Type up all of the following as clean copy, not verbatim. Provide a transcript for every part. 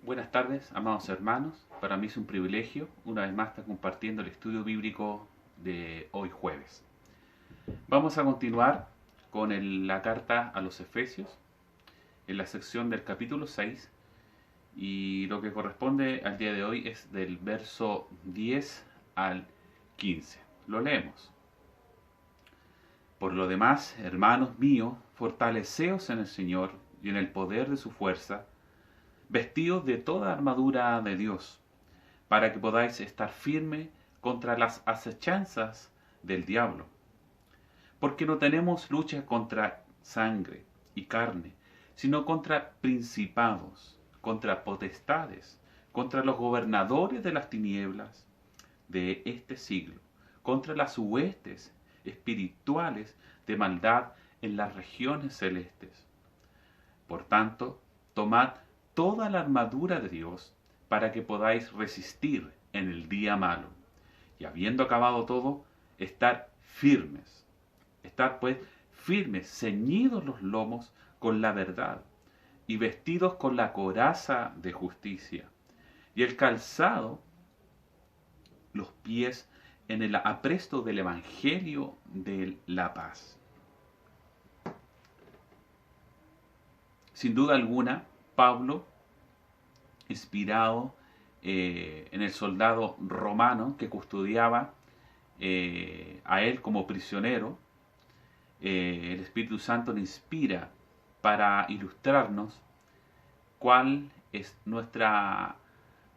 Buenas tardes, amados hermanos. Para mí es un privilegio, una vez más, estar compartiendo el estudio bíblico de hoy jueves. Vamos a continuar con la carta a los Efesios, en la sección del capítulo 6, y lo que corresponde al día de hoy es del verso 10 al 15. Lo leemos. Por lo demás, hermanos míos, fortaleceos en el Señor y en el poder de su fuerza, vestidos de toda armadura de Dios, para que podáis estar firme contra las acechanzas del diablo. Porque no tenemos lucha contra sangre y carne, sino contra principados, contra potestades, contra los gobernadores de las tinieblas de este siglo, contra las huestes espirituales de maldad en las regiones celestes. Por tanto, tomad toda la armadura de Dios para que podáis resistir en el día malo. Y habiendo acabado todo, estar firmes. Estar pues firmes, ceñidos los lomos con la verdad y vestidos con la coraza de justicia. Y el calzado, los pies en el apresto del Evangelio de la paz. Sin duda alguna, Pablo, inspirado en el soldado romano que custodiaba a él como prisionero, el Espíritu Santo le inspira para ilustrarnos cuál es nuestra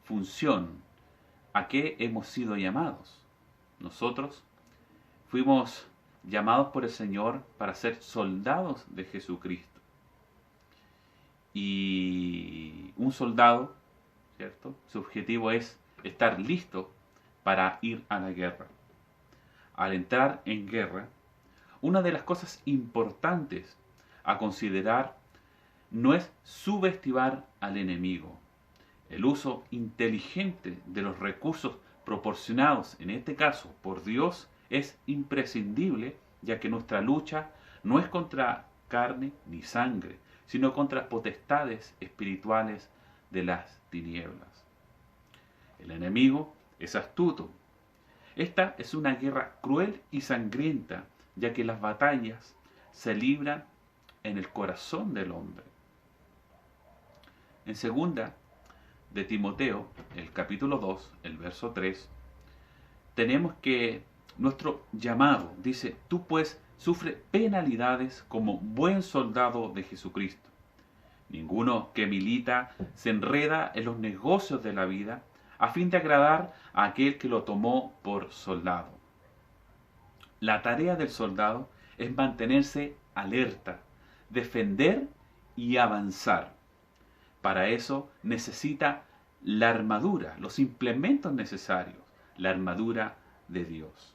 función, a qué hemos sido llamados. Nosotros fuimos llamados por el Señor para ser soldados de Jesucristo. Y un soldado, ¿cierto? Su objetivo es estar listo para ir a la guerra. Al entrar en guerra, una de las cosas importantes a considerar no es subestimar al enemigo. El uso inteligente de los recursos proporcionados, en este caso por Dios, es imprescindible, ya que nuestra lucha no es contra carne ni sangre, sino contra potestades espirituales de las tinieblas. El enemigo es astuto. Esta es una guerra cruel y sangrienta, ya que las batallas se libran en el corazón del hombre. En segunda de Timoteo, el capítulo 2, el verso 3, tenemos que nuestro llamado, dice, tú pues sufre penalidades como buen soldado de Jesucristo. Ninguno que milita se enreda en los negocios de la vida a fin de agradar a aquel que lo tomó por soldado. La tarea del soldado es mantenerse alerta, defender y avanzar. Para eso necesita la armadura, los implementos necesarios, la armadura de Dios.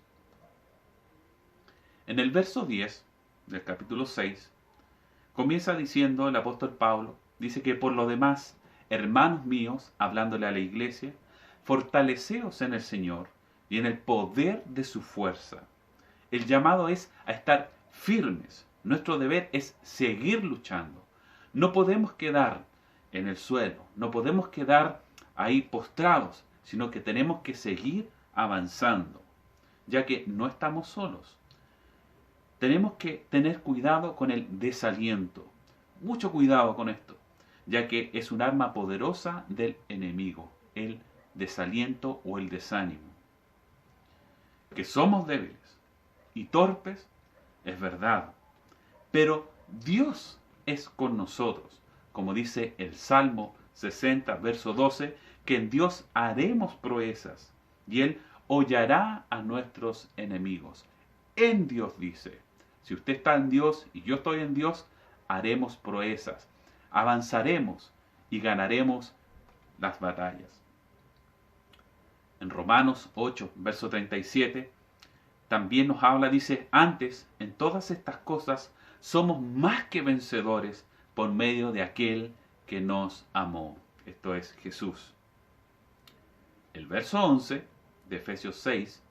En el verso 10 del capítulo 6, comienza diciendo el apóstol Pablo, dice que por lo demás, hermanos míos, hablándole a la iglesia, fortaleceos en el Señor y en el poder de su fuerza. El llamado es a estar firmes. Nuestro deber es seguir luchando. No podemos quedar en el suelo, no podemos quedar ahí postrados, sino que tenemos que seguir avanzando, ya que no estamos solos. Tenemos que tener cuidado con el desaliento, mucho cuidado con esto, ya que es un arma poderosa del enemigo, el desaliento o el desánimo. Que somos débiles y torpes, es verdad, pero Dios es con nosotros, como dice el Salmo 60, verso 12, que en Dios haremos proezas y Él hollará a nuestros enemigos. En Dios dice, si usted está en Dios y yo estoy en Dios, haremos proezas, avanzaremos y ganaremos las batallas. En Romanos 8, verso 37, también nos habla, dice, antes, en todas estas cosas, somos más que vencedores por medio de aquel que nos amó. Esto es Jesús. El verso 11 de Efesios 6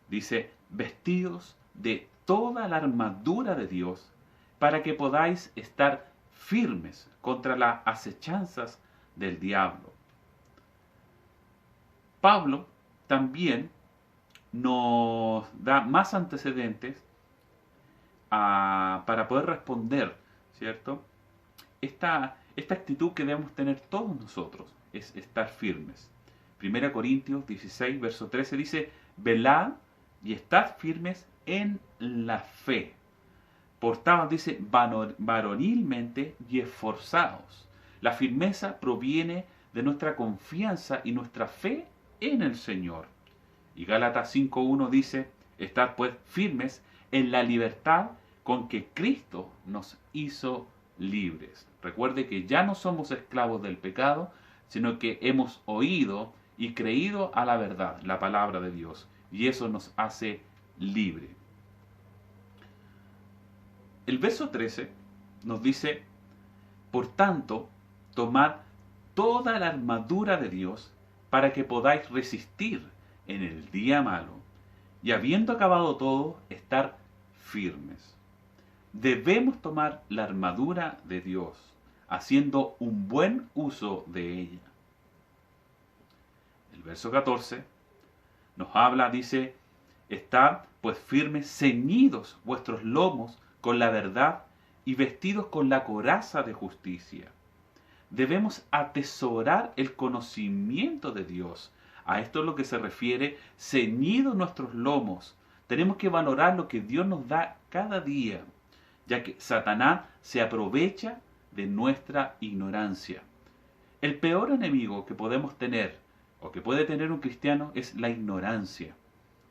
dice, vestidos de toda la armadura de Dios para que podáis estar firmes contra las acechanzas del diablo. Pablo también nos da más antecedentes para poder responder, ¿cierto? Esta actitud que debemos tener todos nosotros es estar firmes. 1 Corintios 16, verso 13 dice: velad y estad firmes en la fe. Portaos, dice, varonilmente y esforzados. La firmeza proviene de nuestra confianza y nuestra fe en el Señor. Y Gálatas 5.1 dice: estad pues firmes en la libertad con que Cristo nos hizo libres. Recuerde que ya no somos esclavos del pecado, sino que hemos oído y creído a la verdad, la palabra de Dios, y eso nos hace libre. El verso 13 nos dice: por tanto, tomad toda la armadura de Dios para que podáis resistir en el día malo, y habiendo acabado todo, estar firmes. Debemos tomar la armadura de Dios, haciendo un buen uso de ella. El verso 14 nos habla, dice: estad pues firmes, ceñidos vuestros lomos con la verdad y vestidos con la coraza de justicia. Debemos atesorar el conocimiento de Dios. A esto es lo que se refiere, ceñidos nuestros lomos. Tenemos que valorar lo que Dios nos da cada día, ya que Satanás se aprovecha de nuestra ignorancia. El peor enemigo que podemos tener, o que puede tener un cristiano, es la ignorancia,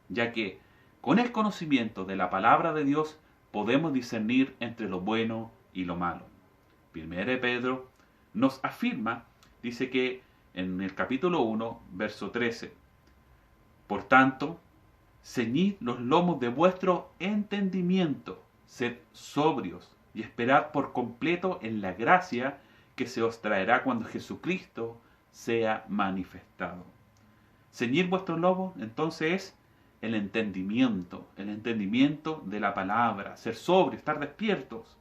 ya que con el conocimiento de la palabra de Dios podemos discernir entre lo bueno y lo malo. 1 Pedro nos afirma, dice que en el capítulo 1, verso 13, por tanto, ceñid los lomos de vuestro entendimiento, sed sobrios y esperad por completo en la gracia que se os traerá cuando Jesucristo sea manifestado. Ceñir vuestros lomos entonces es el entendimiento de la palabra, ser sobrios, estar despiertos.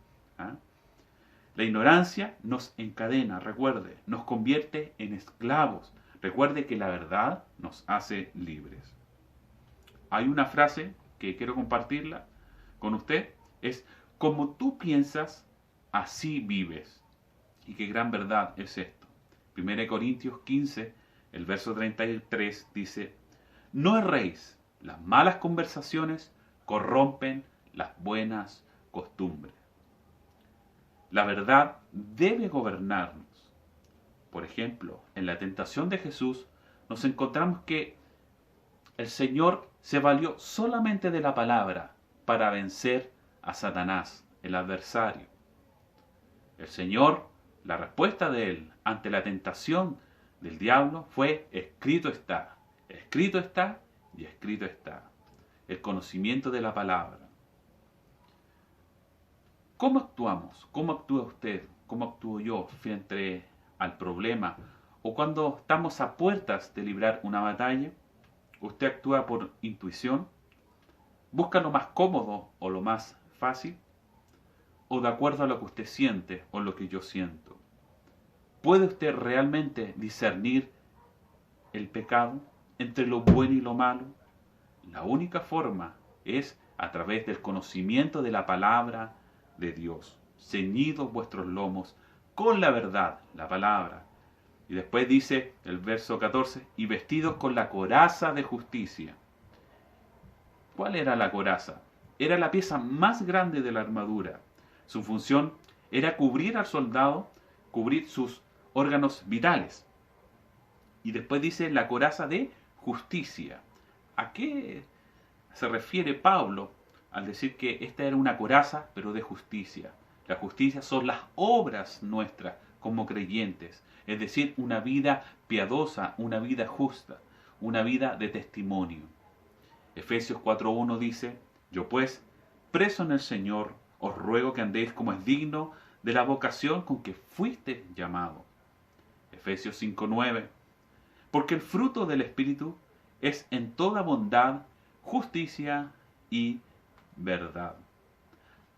La ignorancia nos encadena, recuerde, nos convierte en esclavos. Recuerde que la verdad nos hace libres. Hay una frase que quiero compartirla con usted, es: como tú piensas, así vives. Y qué gran verdad es esto. 1 Corintios 15, el verso 33 dice: no erréis, las malas conversaciones corrompen las buenas costumbres. La verdad debe gobernarnos. Por ejemplo, en la tentación de Jesús nos encontramos que el Señor se valió solamente de la palabra para vencer a Satanás, el adversario. El Señor, la respuesta de Él ante la tentación del diablo fue: escrito está y escrito está. El conocimiento de la palabra. ¿Cómo actuamos? ¿Cómo actúa usted? ¿Cómo actúo yo frente al problema? ¿O cuando estamos a puertas de librar una batalla? ¿Usted actúa por intuición? ¿Busca lo más cómodo o lo más fácil? ¿O de acuerdo a lo que usted siente o lo que yo siento? ¿Puede usted realmente discernir el pecado entre lo bueno y lo malo? La única forma es a través del conocimiento de la palabra de Dios. Ceñidos vuestros lomos con la verdad, la palabra. Y después dice el verso 14: y vestidos con la coraza de justicia. ¿Cuál era la coraza? Era la pieza más grande de la armadura. Su función era cubrir al soldado, cubrir sus órganos vitales. Y después dice la coraza de justicia. ¿A qué se refiere Pablo al decir que esta era una coraza, pero de justicia? La justicia son las obras nuestras como creyentes, es decir, una vida piadosa, una vida justa, una vida de testimonio. Efesios 4.1 dice: yo pues, preso en el Señor, os ruego que andéis como es digno de la vocación con que fuiste llamado. Efesios 5.9: porque el fruto del Espíritu es en toda bondad, justicia y verdad.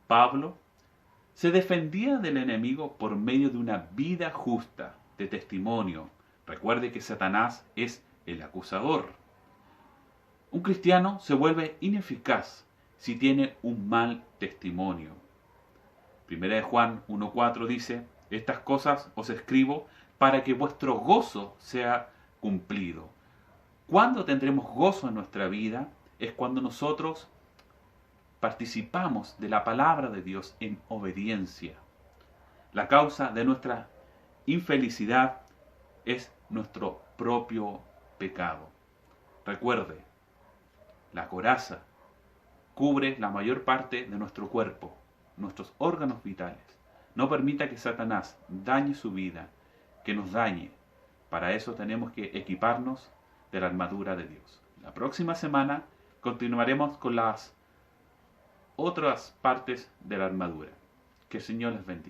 Pablo se defendía del enemigo por medio de una vida justa, de testimonio. Recuerde que Satanás es el acusador. Un cristiano se vuelve ineficaz si tiene un mal testimonio. Primera de Juan 1:4 dice: estas cosas os escribo para que vuestro gozo sea cumplido. ¿Cuándo tendremos gozo en nuestra vida? Es cuando nosotros participamos de la palabra de Dios en obediencia. La causa de nuestra infelicidad es nuestro propio pecado. Recuerde, la coraza cubre la mayor parte de nuestro cuerpo, nuestros órganos vitales. No permita que Satanás dañe su vida, que nos dañe. Para eso tenemos que equiparnos de la armadura de Dios. La próxima semana continuaremos con las otras partes de la armadura. Que el Señor les bendiga.